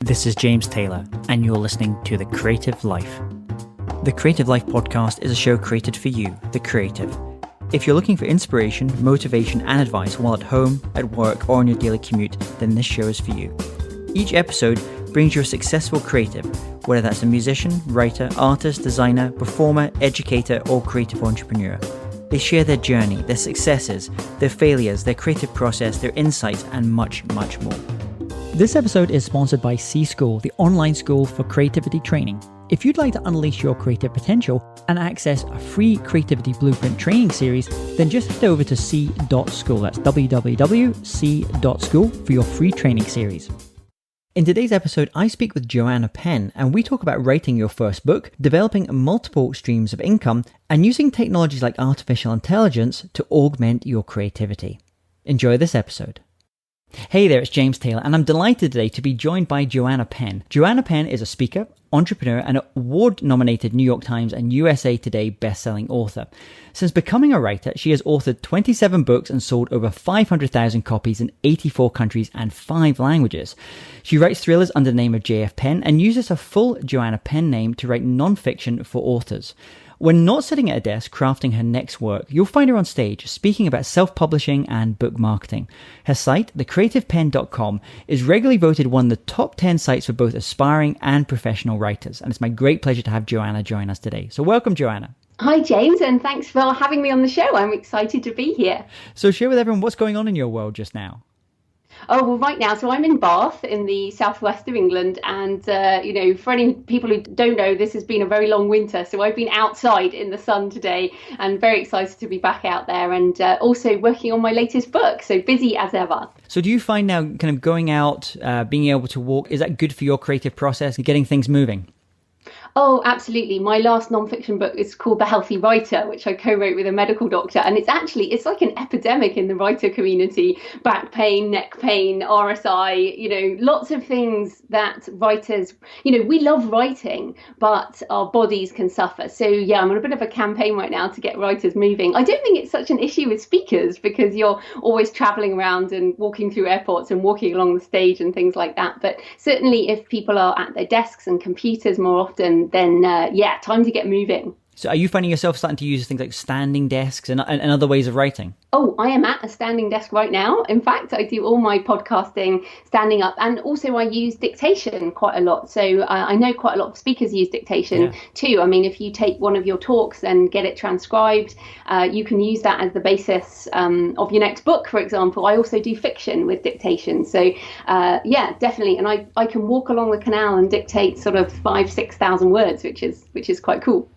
This is James Taylor, and you're listening to The Creative Life. The Creative Life podcast is a show created for you, the creative. If you're looking for inspiration, motivation, and advice while at home, at work, or on your daily commute, then this show is for you. Each episode brings you a successful creative, whether that's a musician, writer, artist, designer, performer, educator, or creative entrepreneur. They share their journey, their successes, their failures, their creative process, their insights, and much, much more. This episode is sponsored by C-School, the online school for creativity training. If you'd like to unleash your creative potential and access a free Creativity Blueprint training series, then just head over to c.school. That's www.c.school for your free training series. In today's episode, I speak with Joanna Penn, and we talk about writing your first book, developing multiple streams of income, and using technologies like artificial intelligence to augment your creativity. Enjoy this episode. Hey there, it's James Taylor, and I'm delighted today to be joined by Joanna Penn. Joanna Penn is a speaker, entrepreneur, and award-nominated New York Times and USA Today best-selling author. Since becoming a writer, she has authored 27 books and sold over 500,000 copies in 84 countries and 5 languages. She writes thrillers under the name of J.F.Penn and uses her full Joanna Penn name to write non-fiction for authors. When not sitting at a desk crafting her next work, you'll find her on stage speaking about self-publishing and book marketing. Her site, thecreativepenn.com, is regularly voted one of the top 10 sites for both aspiring and professional writers. And it's my great pleasure to have Joanna join us today. So welcome, Joanna. Hi, James, and thanks for having me on the show. I'm excited to be here. So share with everyone what's going on in your world just now. Oh, well, right now, so I'm in Bath in the southwest of England. And, for any people who don't know, this has been a very long winter. So I've been outside in the sun today and very excited to be back out there and also working on my latest book. So busy as ever. So do you find now kind of going out, being able to walk, is that good for your creative process and getting things moving? Oh, absolutely. My last nonfiction book is called The Healthy Writer, which I co-wrote with a medical doctor. And it's like an epidemic in the writer community. Back pain, neck pain, RSI, lots of things that writers, we love writing, but our bodies can suffer. So yeah, I'm on a bit of a campaign right now to get writers moving. I don't think it's such an issue with speakers because you're always traveling around and walking through airports and walking along the stage and things like that. But certainly if people are at their desks and computers more often, then time to get moving. So are you finding yourself starting to use things like standing desks and other ways of writing? Oh, I am at a standing desk right now. In fact, I do all my podcasting standing up, and also I use dictation quite a lot. So I know quite a lot of speakers use dictation too. I mean, if you take one of your talks and get it transcribed, you can use that as the basis of your next book, for example. I also do fiction with dictation. So definitely. And I can walk along the canal and dictate sort of 5,000-6,000 words, which is quite cool.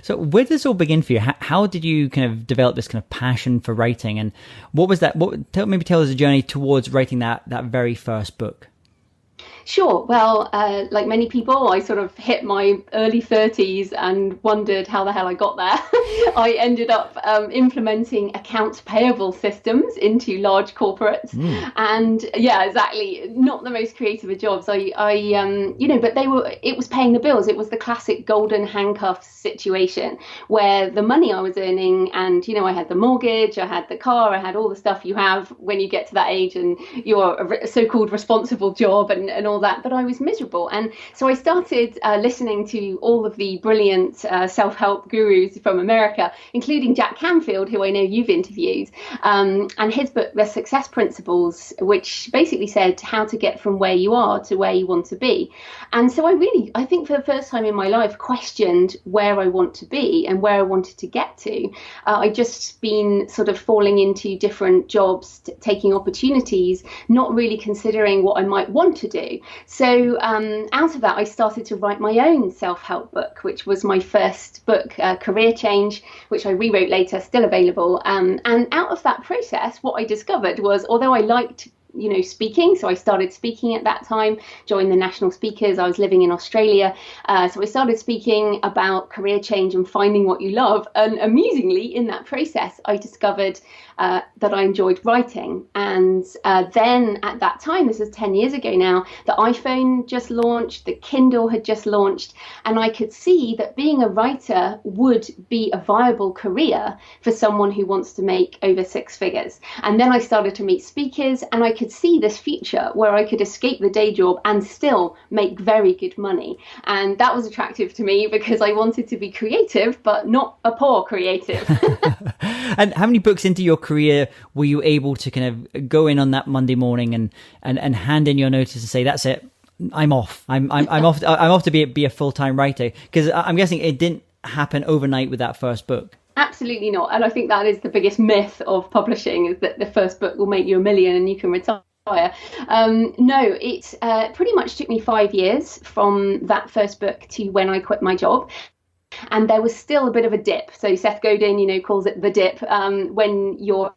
So where did this all begin for you? How did you kind of develop this kind of passion for writing? And what was that? Maybe tell us a journey towards writing that very first book. Sure. Well, like many people, I sort of hit my early 30s and wondered how the hell I got there. I ended up implementing accounts payable systems into large corporates. And yeah, exactly. Not the most creative of jobs. But it was paying the bills. It was the classic golden handcuffs situation where the money I was earning and, I had the mortgage, I had the car, I had all the stuff you have when you get to that age and you're a so-called responsible job and all that, but I was miserable. And so I started listening to all of the brilliant self-help gurus from America, including Jack Canfield, who I know you've interviewed, and his book, The Success Principles, which basically said how to get from where you are to where you want to be. And so I think for the first time in my life, questioned where I want to be and where I wanted to get to. I'd just been sort of falling into different jobs, taking opportunities, not really considering what I might want to do. So out of that, I started to write my own self-help book, which was my first book, Career Change, which I rewrote later, still available. And out of that process, what I discovered was, although I liked speaking. So I started speaking at that time, joined the national speakers. I was living in Australia. So I started speaking about career change and finding what you love. And amusingly, in that process, I discovered that I enjoyed writing. And then at that time, this is 10 years ago now, the iPhone just launched, the Kindle had just launched, and I could see that being a writer would be a viable career for someone who wants to make over 6 figures. And then I started to meet speakers, and I could see this future where I could escape the day job and still make very good money. And that was attractive to me because I wanted to be creative, but not a poor creative. And how many books into your career were you able to kind of go in on that Monday morning and hand in your notice and say, that's it, I'm off. I'm off to be a full-time writer? Because I'm guessing it didn't happen overnight with that first book. Absolutely not. And I think that is the biggest myth of publishing, is that the first book will make you $1 million and you can retire. No, it pretty much took me 5 years from that first book to when I quit my job. And there was still a bit of a dip. So Seth Godin, calls it the dip, when you're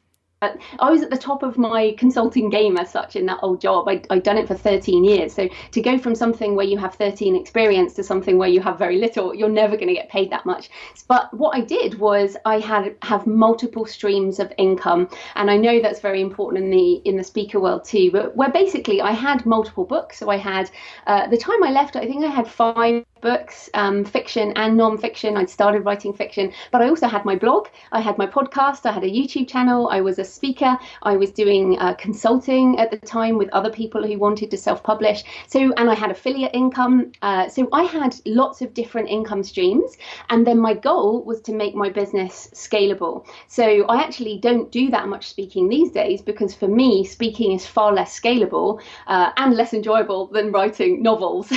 I was at the top of my consulting game as such in that old job. I'd done it for 13 years. So to go from something where you have 13 experience to something where you have very little, you're never going to get paid that much. But what I did was I have multiple streams of income. And I know that's very important in the speaker world too, but where basically I had multiple books. So I had, the time I left, I think I had 5 books, fiction and non-fiction. I'd started writing fiction, but I also had my blog, I had my podcast, I had a YouTube channel, I was a speaker, I was doing consulting at the time with other people who wanted to self-publish. And I had affiliate income. So I had lots of different income streams. And then my goal was to make my business scalable. So I actually don't do that much speaking these days because for me, speaking is far less scalable and less enjoyable than writing novels.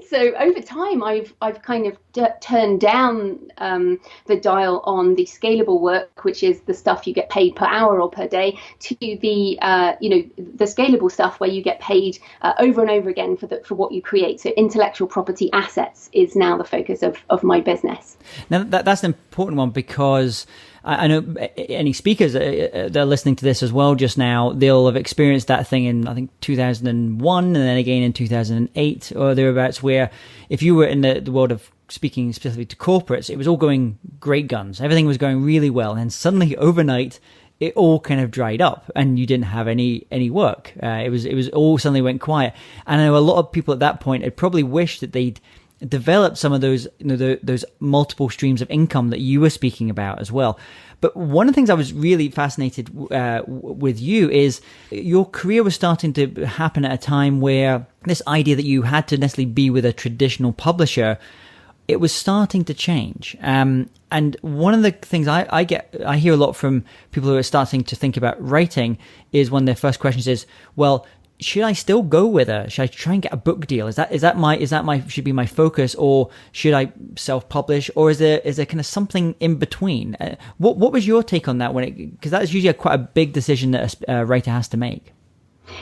So over time, I've kind of turned down the dial on the scalable work, which is the stuff you get paid per hour or per day, to the the scalable stuff where you get paid over and over again for what you create. So intellectual property assets is now the focus of my business. Now that's an important one, because I know any speakers that are listening to this as well just now, they'll have experienced that thing in, I think, 2001 and then again in 2008 or thereabouts, where if you were in the world of speaking specifically to corporates, it was all going great guns. Everything was going really well. And suddenly overnight, it all kind of dried up and you didn't have any work. It was all suddenly went quiet. And I know a lot of people at that point had probably wished that they'd develop some of those, those multiple streams of income that you were speaking about as well. But one of the things I was really fascinated with you is your career was starting to happen at a time where this idea that you had to necessarily be with a traditional publisher, it was starting to change. And one of the things I hear a lot from people who are starting to think about writing is one of their first questions is, well, should I still go with her? Should I try and get a book deal? Is that my should be my focus, or should I self-publish, or is there kind of something in between? What was your take on that because that's usually quite a big decision that a writer has to make.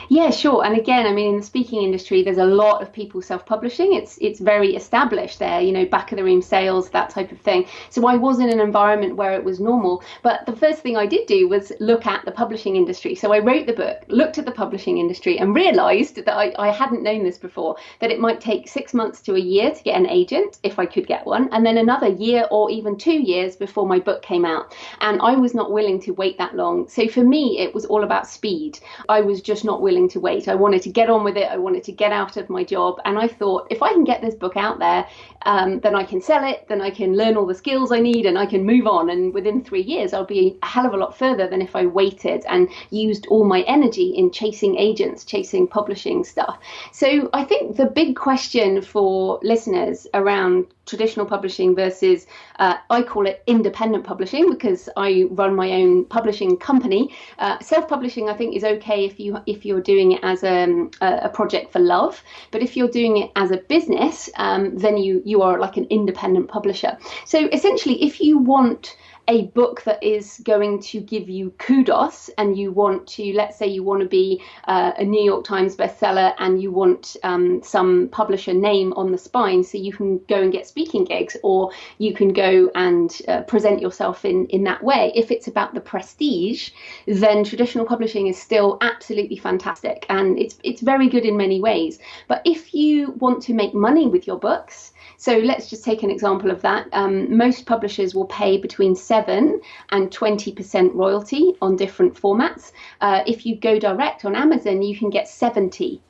Yeah, sure. And again, I mean, in the speaking industry, there's a lot of people self-publishing. It's very established there, back of the room sales, that type of thing. So I was in an environment where it was normal. But the first thing I did do was look at the publishing industry. So I wrote the book, looked at the publishing industry and realized that I hadn't known this before, that it might take 6 months to a year to get an agent, if I could get one, and then another year or even 2 years before my book came out. And I was not willing to wait that long. So for me, it was all about speed. I was just not willing to wait. I wanted to get on with it. I wanted to get out of my job. And I thought, if I can get this book out there, then I can sell it, then I can learn all the skills I need and I can move on. And within 3 years, I'll be a hell of a lot further than if I waited and used all my energy in chasing agents, chasing publishing stuff. So I think the big question for listeners around traditional publishing versus, I call it independent publishing because I run my own publishing company. Self-publishing, I think, is okay if you're doing it as a project for love. But if you're doing it as a business, then you are like an independent publisher. So essentially, if you want a book that is going to give you kudos and you want to, let's say you want to be a New York Times bestseller and you want some publisher name on the spine so you can go and get speaking gigs or you can go and present yourself in that way. If it's about the prestige, then traditional publishing is still absolutely fantastic and it's very good in many ways. But if you want to make money with your books, so let's just take an example of that. Most publishers will pay between 7 and 20% royalty on different formats. If you go direct on Amazon, you can get 70%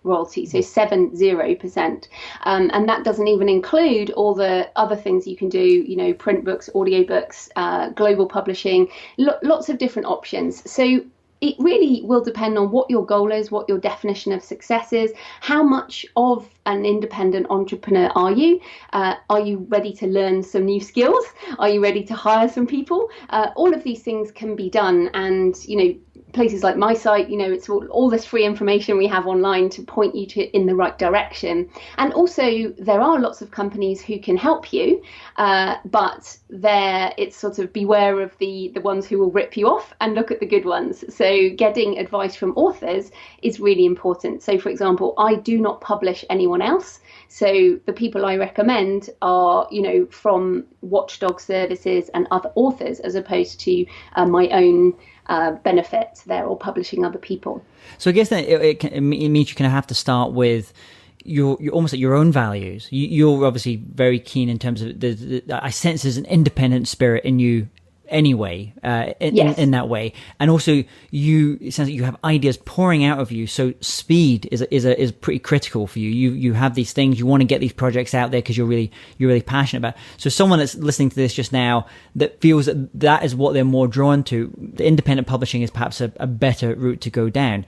royalty, so 70%. And that doesn't even include all the other things you can do, print books, audiobooks, global publishing, lots of different options. So it really will depend on what your goal is, what your definition of success is, how much of an independent entrepreneur are you? Are you ready to learn some new skills? Are you ready to hire some people? All of these things can be done. And, places like my site, it's all this free information we have online to point you in the right direction. And also there are lots of companies who can help you, but it's sort of beware of the ones who will rip you off and look at the good ones. So getting advice from authors is really important. So for example, I do not publish anyone else. So the people I recommend are, from watchdog services and other authors, as opposed to my own benefit there or publishing other people. So I guess that it means you kind of have to start with you're almost at your own values. You're obviously very keen in terms of I sense there's an independent spirit in you anyway, yes. in that way, and also it sounds like you have ideas pouring out of you. So speed is pretty critical for you. You have these things, you want to get these projects out there because you're really passionate about. So someone that's listening to this just now that feels that is what they're more drawn to, the independent publishing is perhaps a better route to go down.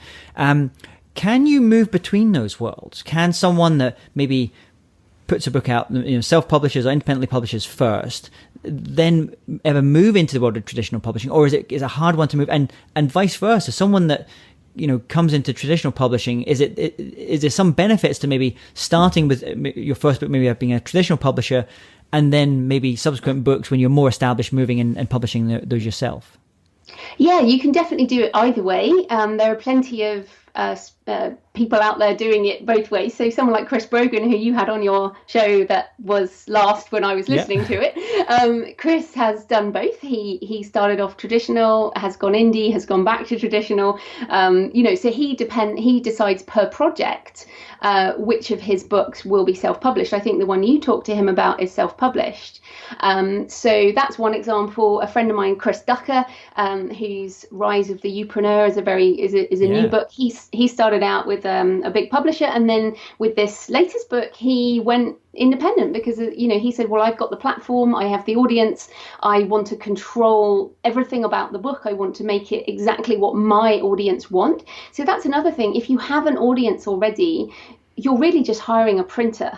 Can you move between those worlds? Can someone that maybe puts a book out, self-publishes or independently publishes first, then ever move into the world of traditional publishing, or is it a hard one to move? And vice versa, someone that comes into traditional publishing, is there some benefits to maybe starting with your first book, maybe being a traditional publisher, and then maybe subsequent books when you're more established, moving and publishing those yourself? Yeah, you can definitely do it either way. There are plenty of people out there doing it both ways. So someone like Chris Brogan, who you had on your show that was last when I was listening to it, Chris has done both. He started off traditional, has gone indie, has gone back to traditional. So he decides per project which of his books will be self-published. I think the one you talked to him about is self-published. So that's one example. A friend of mine, Chris Ducker, whose Rise of the Youpreneur is a new book. He started out with a big publisher, and then with this latest book, he went independent because he said, well, I've got the platform, I have the audience, I want to control everything about the book, I want to make it exactly what my audience want. So that's another thing. If you have an audience already, you're really just hiring a printer.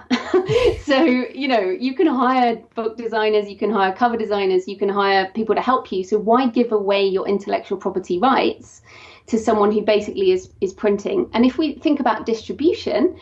So, you can hire book designers, you can hire cover designers, you can hire people to help you. So why give away your intellectual property rights to someone who basically is printing? And if we think about distribution,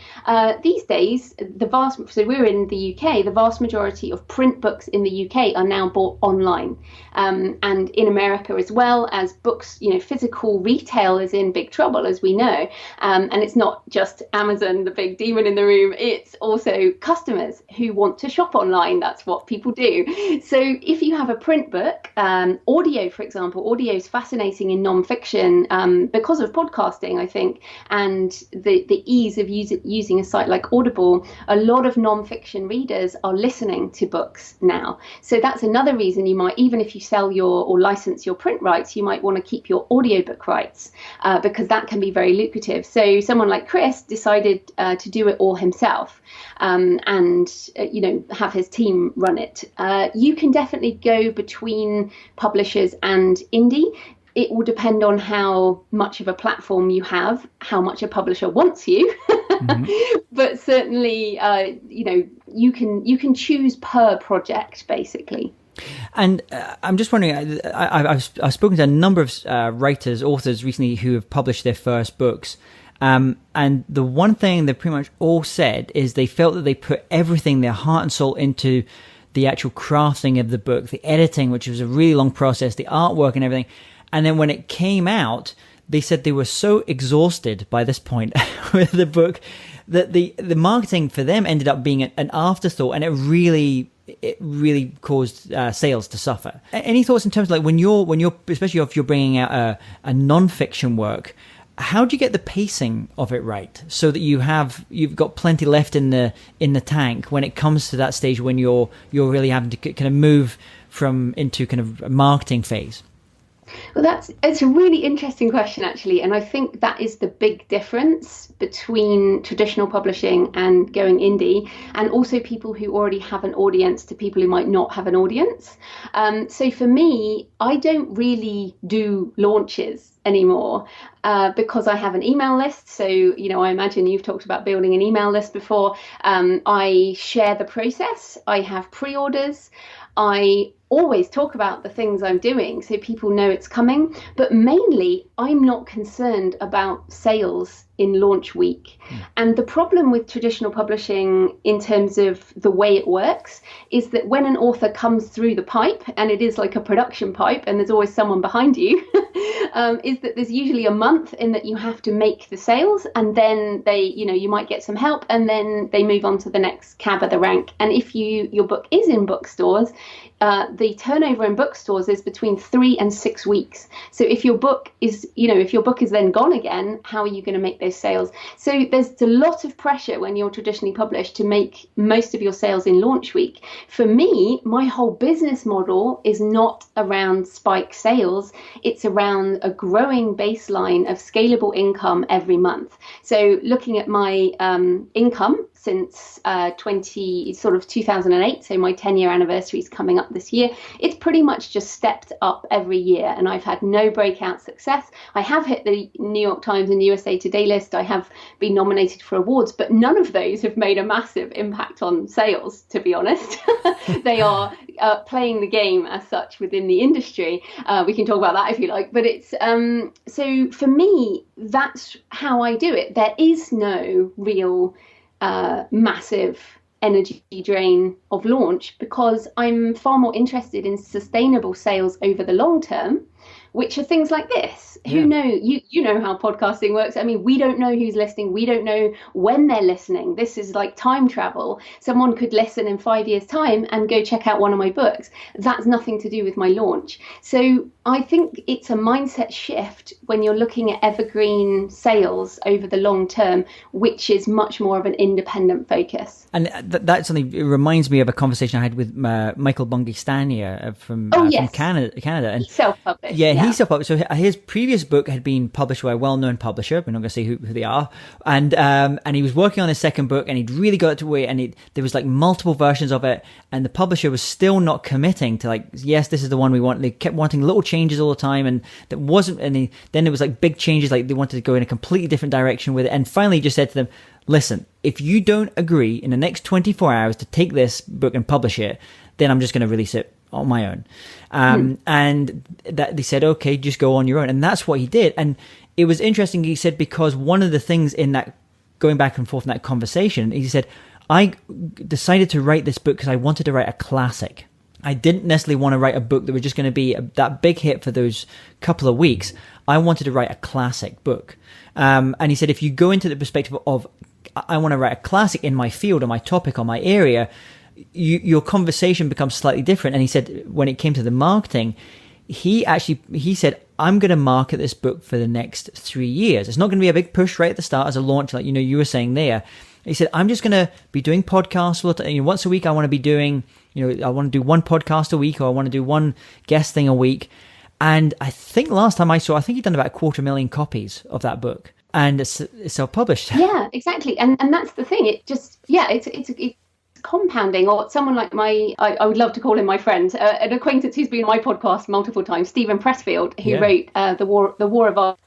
these days, so we're in the UK, the vast majority of print books in the UK are now bought online. And in America as well, as books, physical retail is in big trouble, as we know. And it's not just Amazon, the big demon in the room, it's also customers who want to shop online. That's what people do. So if you have a print book, audio, for example, audio is fascinating in nonfiction, because of podcasting, I think, and the ease of using a site like Audible. A lot of nonfiction readers are listening to books now. So that's another reason you might, even if you sell or license your print rights, you might want to keep your audiobook rights, because that can be very lucrative. So someone like Chris decided to do it all himself, and have his team run it. You can definitely go between publishers and indie. It will depend on how much of a platform you have, how much a publisher wants you. Mm-hmm. But certainly, you can choose per project, basically. And I'm just wondering, I've spoken to a number of writers, authors recently who have published their first books. And the one thing they pretty much all said is they felt that they put everything, their heart and soul, into the actual crafting of the book, the editing, which was a really long process, the artwork and everything. And then when it came out, they said they were so exhausted by this point with the book that the marketing for them ended up being an afterthought, and it really caused sales to suffer. Any thoughts in terms of, like, when you're especially if you're bringing out a non-fiction work, how do you get the pacing of it right so that you've got plenty left in the tank when it comes to that stage when you're really having to kind of move into kind of a marketing phase? Well, it's a really interesting question, actually. And I think that is the big difference between traditional publishing and going indie, and also people who already have an audience to people who might not have an audience. So for me, I don't really do launches anymore because I have an email list. So, I imagine you've talked about building an email list before. I share the process. I have pre-orders. I always talk about the things I'm doing so people know it's coming, but mainly I'm not concerned about sales in launch week. And the problem with traditional publishing in terms of the way it works is that when an author comes through the pipe, and it is like a production pipe and there's always someone behind you, is that there's usually a month in that you have to make the sales, and then you might get some help, and then they move on to the next cab of the rank. And if your book is in bookstores, the turnover in bookstores is between 3 and 6 weeks. So if your book is then gone again, how are you going to make those sales? So there's a lot of pressure when you're traditionally published to make most of your sales in launch week. For me, my whole business model is not around spike sales. It's around a growing baseline of scalable income every month. So looking at my income since 2008, so my 10-year anniversary is coming up this year, it's pretty much just stepped up every year, and I've had no breakout success. I have hit the New York Times and USA Today list. I have been nominated for awards, but none of those have made a massive impact on sales, to be honest. They are playing the game as such within the industry. We can talk about that if you like, but it's so for me, that's how I do it. There is no real massive energy drain of launch, because I'm far more interested in sustainable sales over the long term, which are things like this. Yeah. Who know, you know how podcasting works. I mean, we don't know who's listening. We don't know when they're listening. This is like time travel. Someone could listen in 5 years' time and go check out one of my books. That's nothing to do with my launch. So I think it's a mindset shift when you're looking at evergreen sales over the long term, which is much more of an independent focus. And that's something, it reminds me of a conversation I had with Michael Bungay Stanier from Canada. And he's self-published. Yeah, he's self-published. So his previous book had been published by a well-known publisher. We're not going to say who they are. And he was working on his second book, and he'd really got it to wait. And there was like multiple versions of it, and the publisher was still not committing to like, yes, this is the one we want. They kept wanting little changes all the time, and that wasn't any. Then there was like big changes, like they wanted to go in a completely different direction with it. And finally, he just said to them, listen, if you don't agree in the next 24 hours to take this book and publish it, then I'm just going to release it on my own. And that they said, okay, just go on your own. And that's what he did. And it was interesting, he said, because one of the things in that, going back and forth in that conversation, he said, I decided to write this book because I wanted to write a classic. I didn't necessarily want to write a book that was just going to be that big hit for those couple of weeks. I wanted to write a classic book. And he said, if you go into the perspective of, I want to write a classic in my field or my topic or my area, your conversation becomes slightly different. And he said, when it came to the marketing, he said, I'm going to market this book for the next 3 years. It's not going to be a big push right at the start as a launch, like, you were saying there. He said, I'm just going to be doing podcasts once a week. I want to be doing, I want to do one podcast a week, or I want to do one guest thing a week. And I think last time I saw, he'd done about 250,000 copies of that book, and it's self-published. Yeah, exactly. And that's the thing. It just, it's compounding. Or someone like I would love to call him my friend, an acquaintance who's been on my podcast multiple times, Stephen Pressfield, who wrote The War of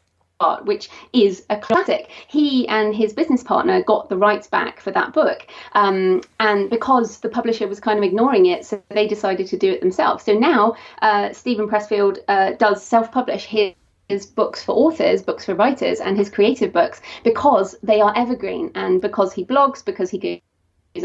Art, which is a classic. He and his business partner got the rights back for that book, and because the publisher was kind of ignoring it, so they decided to do it themselves. So now Stephen Pressfield does self-publish his books for authors, books for writers, and his creative books, because they are evergreen, and because he blogs, because he goes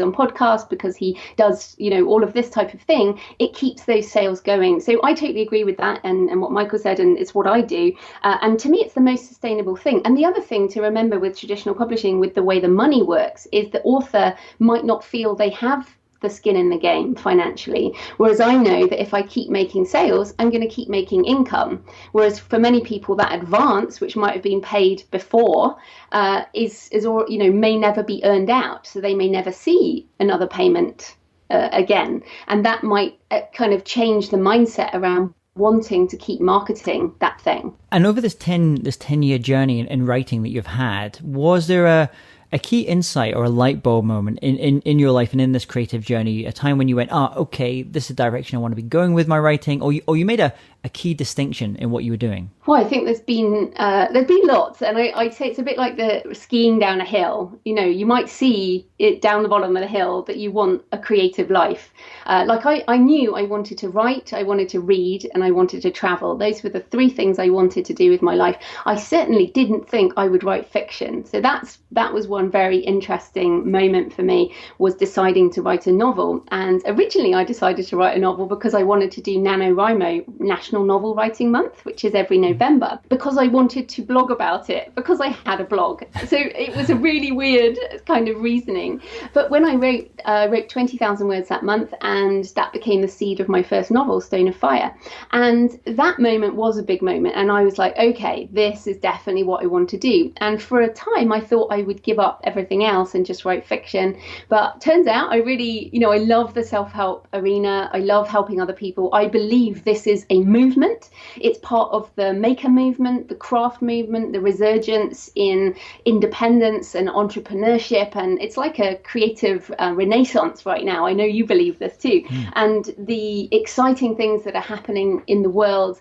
on podcasts, because he does all of this type of thing, it keeps those sales going. So I totally agree with that, and what Michael said, and it's what I do, and to me it's the most sustainable thing. And the other thing to remember with traditional publishing, with the way the money works, is the author might not feel they have the skin in the game financially, whereas I know that if I keep making sales, I'm going to keep making income. Whereas for many people, that advance, which might have been paid before, may never be earned out, so they may never see another payment again, and that might kind of change the mindset around wanting to keep marketing that thing. And over this 10-year journey in writing that you've had, was there a key insight or a light bulb moment in your life and in this creative journey, a time when you went, okay, this is the direction I want to be going with my writing, or you made a key distinction in what you were doing? Well, I think there's been lots, and I'd say it's a bit like the skiing down a hill. You know, you might see it down the bottom of the hill that you want a creative life. I knew I wanted to write, I wanted to read, and I wanted to travel. Those were the three things I wanted to do with my life. I certainly didn't think I would write fiction. So that was one very interesting moment for me, was deciding to write a novel. And originally I decided to write a novel because I wanted to do NaNoWriMo, National Novel Writing Month, which is every November, because I wanted to blog about it, because I had a blog. So it was a really weird kind of reasoning. But when I wrote 20,000 words that month, and that became the seed of my first novel, Stone of Fire. And that moment was a big moment. And I was like, okay, this is definitely what I want to do. And for a time, I thought I would give up everything else and just write fiction. But turns out I really, I love the self-help arena. I love helping other people. I believe this is a movement. It's part of the maker movement, the craft movement, the resurgence in independence and entrepreneurship. And it's like a creative renaissance right now. I know you believe this too. And the exciting things that are happening in the world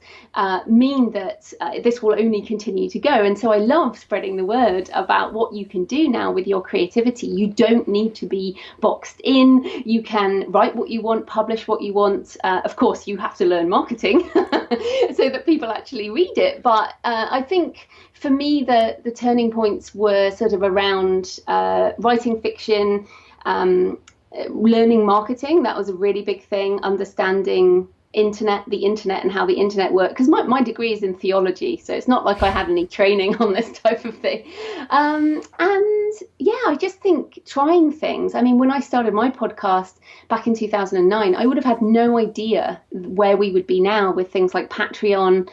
mean that this will only continue to go. And so I love spreading the word about what you can do now with your creativity. You don't need to be boxed in. You can write what you want, publish what you want. Of course, you have to learn marketing so that people actually read it. But I think for me, the turning points were sort of around writing fiction, learning marketing. That was a really big thing, understanding the internet and how the internet worked, because my degree is in theology, so it's not like I had any training on this type of thing. And yeah, I just think trying things. I mean, when I started my podcast back in 2009, I would have had no idea where we would be now with things like Patreon,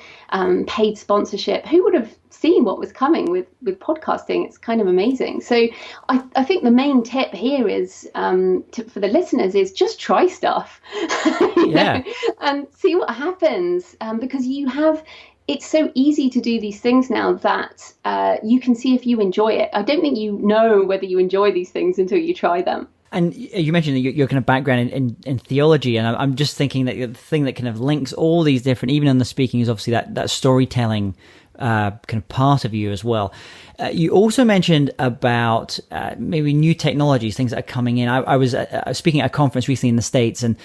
paid sponsorship. Who would have seen what was coming with podcasting? It's kind of amazing. So I think the main tip here is for the listeners is just try stuff and see what happens, because it's so easy to do these things now that you can see if you enjoy it. I don't think you know whether you enjoy these things until you try them. And you mentioned that your kind of background in theology, and I'm just thinking that the thing that kind of links all these different, even in the speaking, is obviously that storytelling kind of part of you as well. You also mentioned about maybe new technologies, things that are coming in. I was speaking at a conference recently in the States, and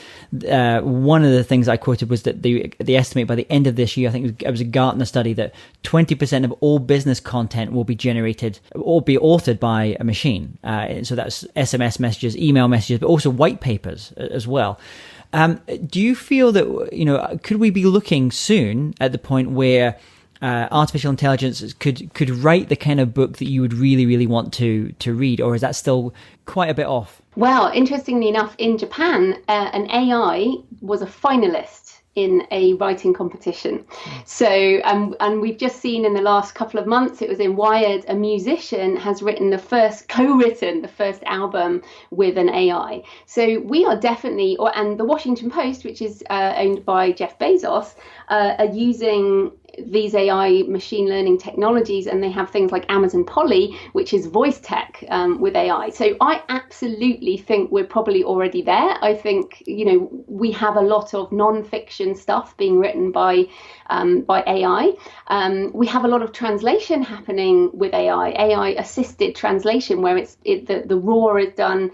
one of the things I quoted was that they estimate by the end of this year, I think it was a Gartner study, that 20% of all business content will be generated or be authored by a machine. So that's SMS messages, email messages, but also white papers as well. Do you feel that, could we be looking soon at the point where artificial intelligence could write the kind of book that you would really, really want to read, or is that still quite a bit off? Well, interestingly enough, in Japan, an AI was a finalist in a writing competition. So, and we've just seen in the last couple of months, it was in Wired, a musician has co-written the first album with an AI. So we are definitely, and the Washington Post, which is owned by Jeff Bezos, are using these AI machine learning technologies, and they have things like Amazon Polly, which is voice tech with AI. So I absolutely think we're probably already there. I think, we have a lot of non-fiction stuff being written by AI. We have a lot of translation happening with AI assisted translation, where the raw is done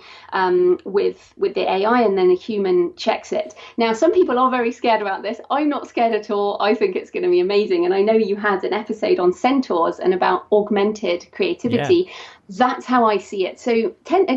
with the AI, and then a human checks it. Now, some people are very scared about this. I'm not scared at all. I think it's going to be amazing. And I know you had an episode on Centaurs and about augmented creativity. Yeah. That's how I see it. So 10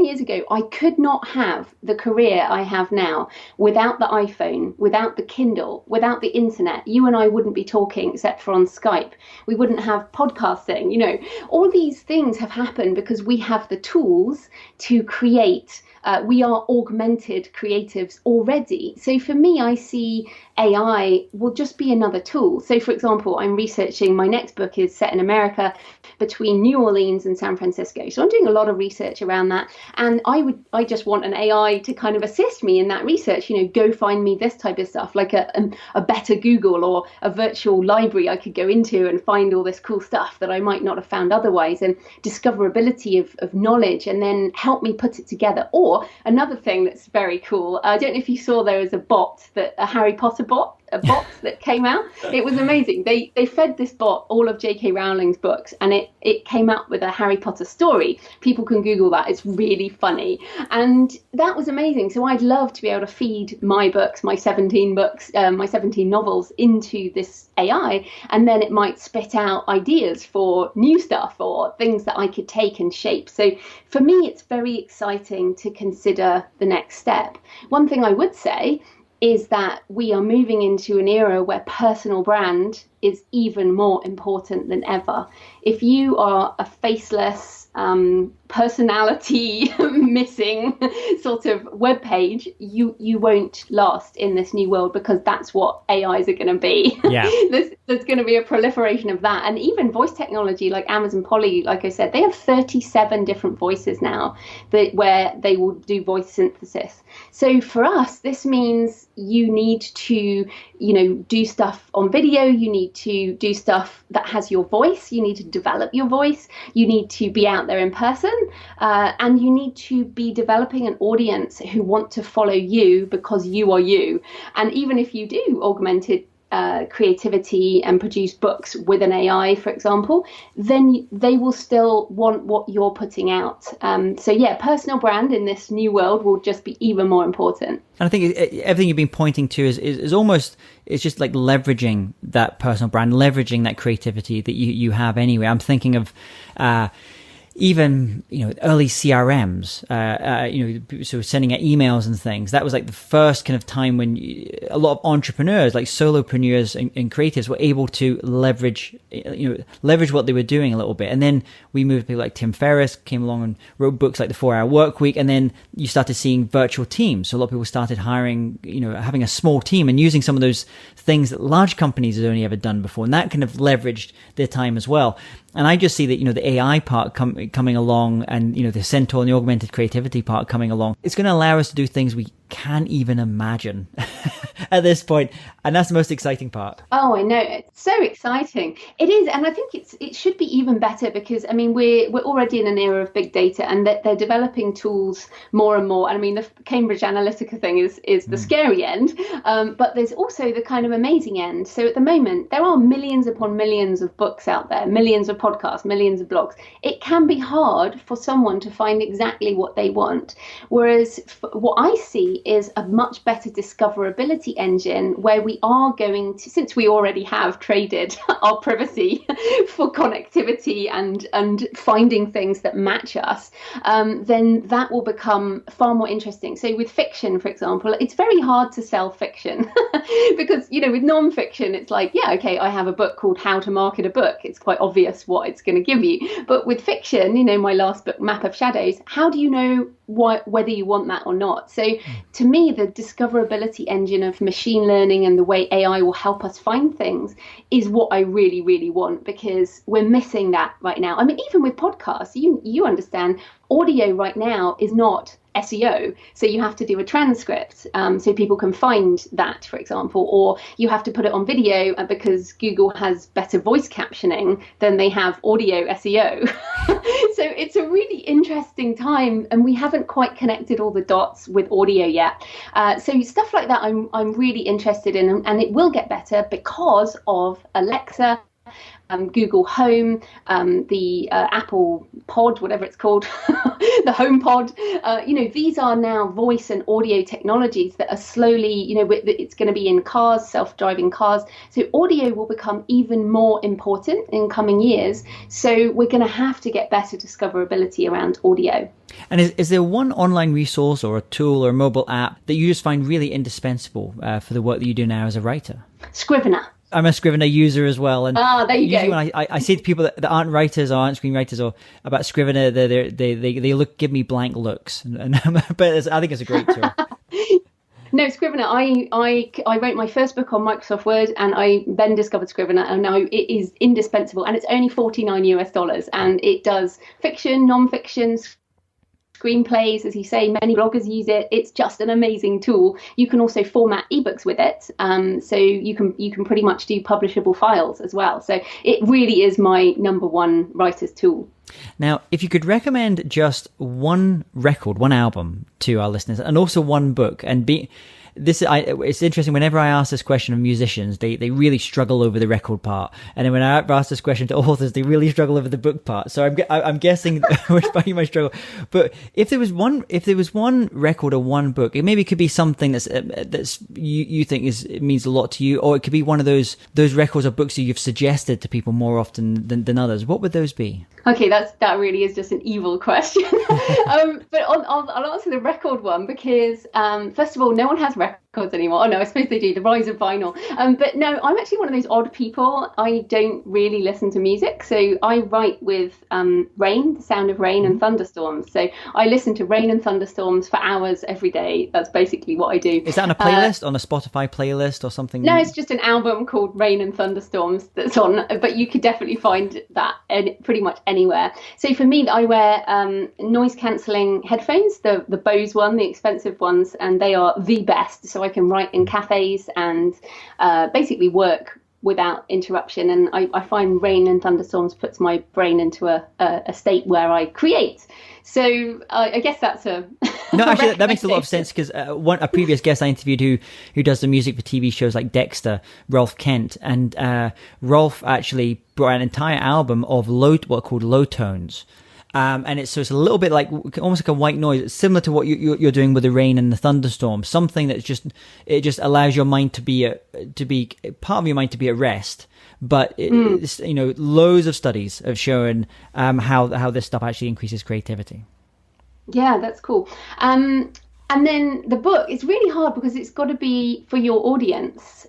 years ago, I could not have the career I have now without the iPhone, without the Kindle, without the internet. You and I wouldn't be talking except for on Skype. We wouldn't have podcasting. All these things have happened because we have the tools to create. We are augmented creatives already. So for me, I see AI will just be another tool. So for example, I'm researching, my next book is set in America between New Orleans and San San Francisco. So I'm doing a lot of research around that. And I just want an AI to kind of assist me in that research, go find me this type of stuff, like a better Google or a virtual library I could go into and find all this cool stuff that I might not have found otherwise, and discoverability of knowledge, and then help me put it together. Or another thing that's very cool, I don't know if you saw, there was a Harry Potter bot, a box that came out. It was amazing. They fed this bot all of J.K. Rowling's books, and it came out with a Harry Potter story. People can Google that. It's really funny. And that was amazing. So I'd love to be able to feed my books, my 17 books, my 17 novels into this AI, and then it might spit out ideas for new stuff or things that I could take and shape. So for me, it's very exciting to consider the next step. One thing I would say is that we are moving into an era where personal brand is even more important than ever. If you are a faceless, personality missing sort of web page, you won't last in this new world, because that's what AIs are going to be. Yeah. There's going to be a proliferation of that. And even voice technology like Amazon Polly, like I said, they have 37 different voices now where they will do voice synthesis. So for us, this means you need to, do stuff on video. You need to do stuff that has your voice. You need to develop your voice. You need to be out there in person. And you need to be developing an audience who want to follow you because you are you. And even if you do augmented creativity and produce books with an AI, for example, then they will still want what you're putting out. So yeah, personal brand in this new world will just be even more important. And I think everything you've been pointing to is almost, it's just like leveraging that personal brand, leveraging that creativity that you have anyway. I'm thinking of even early CRMs, so sending out emails and things. That was like the first kind of time when a lot of entrepreneurs, like solopreneurs and creatives, were able to leverage what they were doing a little bit. And then we moved, people like Tim Ferriss came along and wrote books like The 4-Hour Workweek. And then you started seeing virtual teams. So a lot of people started hiring, having a small team and using some of those things that large companies had only ever done before. And that kind of leveraged their time as well. And I just see that, the AI part coming along, and, the Centaur and the augmented creativity part coming along. It's going to allow us to do things we can't even imagine at this point. And that's the most exciting part. Oh, I know. It's so exciting. It is. And I think it should be even better, because, we're already in an era of big data, and that they're developing tools more and more. And the Cambridge Analytica thing is the scary end. But there's also the kind of amazing end. So at the moment, there are millions upon millions of books out there, millions of podcasts, millions of blogs. It can be hard for someone to find exactly what they want. Whereas what I see is a much better discoverability engine, where we are going to, since we already have traded our privacy for connectivity and finding things that match us, then that will become far more interesting. So with fiction, for example, it's very hard to sell fiction because, with non-fiction, it's like, yeah, okay, I have a book called How to Market a Book. It's quite obvious what it's going to give you. But with fiction, my last book, Map of Shadows, how do you know whether you want that or not? So to me, the discoverability engine of machine learning and the way AI will help us find things is what I really, really want, because we're missing that right now. Even with podcasts, you understand, audio right now is not SEO. So you have to do a transcript so people can find that, for example, or you have to put it on video because Google has better voice captioning than they have audio SEO. So it's a really interesting time, and we haven't quite connected all the dots with audio yet. So stuff like that I'm really interested in, and it will get better because of Alexa, Google Home, the Apple Pod, whatever it's called, the Home Pod. These are now voice and audio technologies that are slowly, it's going to be in cars, self-driving cars. So audio will become even more important in coming years. So we're going to have to get better discoverability around audio. And is there one online resource or a tool or a mobile app that you just find really indispensable for the work that you do now as a writer? Scrivener. I'm a Scrivener user as well, and there you go. When I say to people that aren't writers or aren't screenwriters or about Scrivener, they give me blank looks, but I think it's a great tool. No, Scrivener. I wrote my first book on Microsoft Word, and I then discovered Scrivener, and now it is indispensable. And it's only $49, and it does fiction, non-fiction, screenplays, as you say. Many bloggers use it. It's just an amazing tool. You can also format ebooks with it, so you can pretty much do publishable files as well. So it really is my number one writer's tool. Now, if you could recommend just one record, one album to our listeners, and also one book, and it's interesting. Whenever I ask this question of musicians, they really struggle over the record part, and then when I ask this question to authors, they really struggle over the book part. So I'm guessing which part you might struggle. But if there was one record or one book, it maybe could be something that's you think it means a lot to you, or it could be one of those records or books that you've suggested to people more often than others. What would those be? Okay, that really is just an evil question. But I'll answer the record one because, first of all, no one has records anymore. Oh no, I suppose they do. The rise of vinyl. But no, I'm actually one of those odd people. I don't really listen to music, so I write with rain, the sound of rain and thunderstorms. So I listen to rain and thunderstorms for hours every day. That's basically what I do. Is that on a playlist, on a Spotify playlist or something? No, it's just an album called Rain and Thunderstorms that's on, but you could definitely find that pretty much anywhere. So for me, I wear noise cancelling headphones, the Bose one, the expensive ones, and they are the best. So I can write in cafes and basically work without interruption. And I find rain and thunderstorms puts my brain into a state where I create. So I guess that's a... No, actually, that makes a lot of sense, because a previous guest I interviewed who does the music for TV shows like Dexter, Rolf Kent, and Rolf actually brought an entire album of what are called low tones. And it's a little bit like almost like a white noise. It's similar to what you're doing with the rain and the thunderstorm. Something that just allows your mind to be part of your mind to be at rest. But it's, loads of studies have shown how this stuff actually increases creativity. Yeah, that's cool. And then the book is really hard because it's got to be for your audience.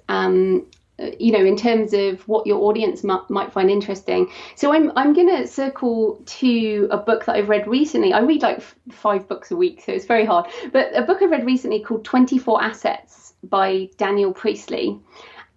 In terms of what your audience might find interesting. So I'm going to circle to a book that I've read recently. I read like 5 books a week, so it's very hard. But a book I've read recently called 24 Assets by Daniel Priestley.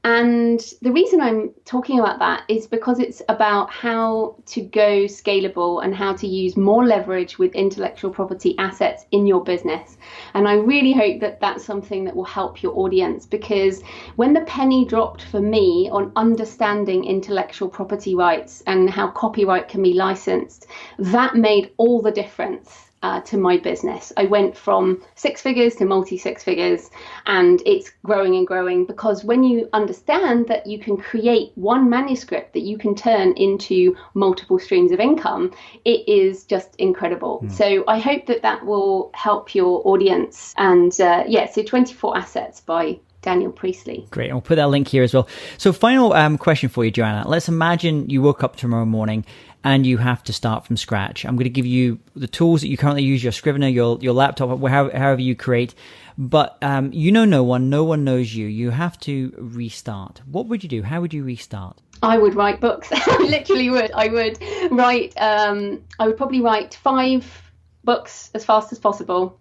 And the reason I'm talking about that is because it's about how to go scalable and how to use more leverage with intellectual property assets in your business. And I really hope that that's something that will help your audience, because when the penny dropped for me on understanding intellectual property rights and how copyright can be licensed, that made all the difference. To my business. I went from 6 figures to multi-6 figures, and it's growing and growing, because when you understand that you can create one manuscript that you can turn into multiple streams of income, it is just incredible. So I hope that will help your audience. And so 24 Assets by Daniel Priestley. Great. I'll put that link here as well. So final question for you, Joanna. Let's imagine you woke up tomorrow morning and you have to start from scratch. I'm going to give you the tools that you currently use, your Scrivener, your laptop, however you create. But no one knows you. You have to restart. What would you do? How would you restart? I would write books. I literally would. I would write. I would probably write 5 books as fast as possible,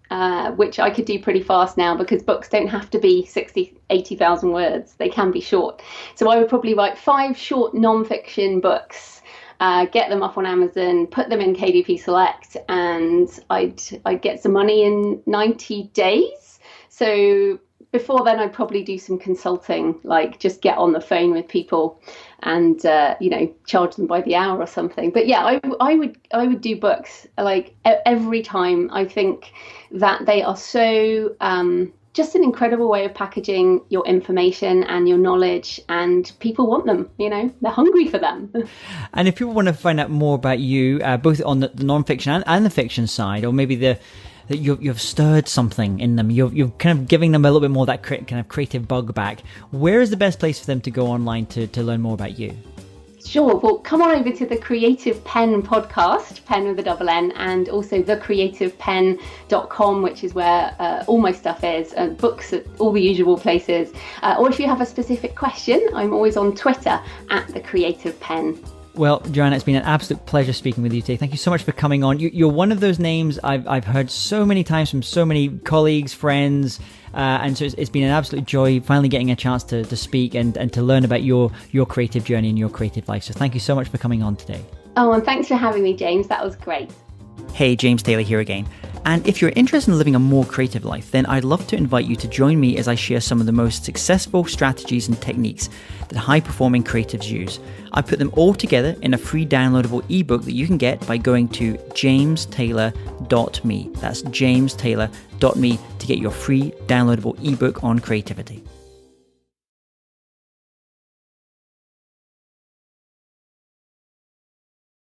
which I could do pretty fast now, because books don't have to be 80,000 words. They can be short. So I would probably write 5 short non-fiction books. Get them up on Amazon, put them in KDP Select, and I'd get some money in 90 days. So before then, I'd probably do some consulting, like just get on the phone with people and charge them by the hour or something. But yeah, I would do books like every time. I think that they are so just an incredible way of packaging your information and your knowledge, and people want them. They're hungry for them. And if people want to find out more about you, both on the non-fiction and the fiction side, or maybe that you've stirred something in them, you're kind of giving them a little bit more of that kind of creative bug back, where is the best place for them to go online to learn more about you? Sure. Well, come on over to the Creative Penn podcast, Penn with a double N, and also thecreativepenn.com, which is where all my stuff is, books at all the usual places. Or if you have a specific question, I'm always on Twitter at the Creative Penn. Well, Joanna, it's been an absolute pleasure speaking with you today. Thank you so much for coming on. You're one of those names I've heard so many times from so many colleagues, friends, and so it's been an absolute joy finally getting a chance to speak and to learn about your creative journey and your creative life. So thank you so much for coming on today. Oh, and thanks for having me, James. That was great. Hey, James Taylor here again. And if you're interested in living a more creative life, then I'd love to invite you to join me as I share some of the most successful strategies and techniques that high-performing creatives use. I put them all together in a free downloadable ebook that you can get by going to jamestaylor.me. That's jamestaylor.me to get your free downloadable ebook on creativity.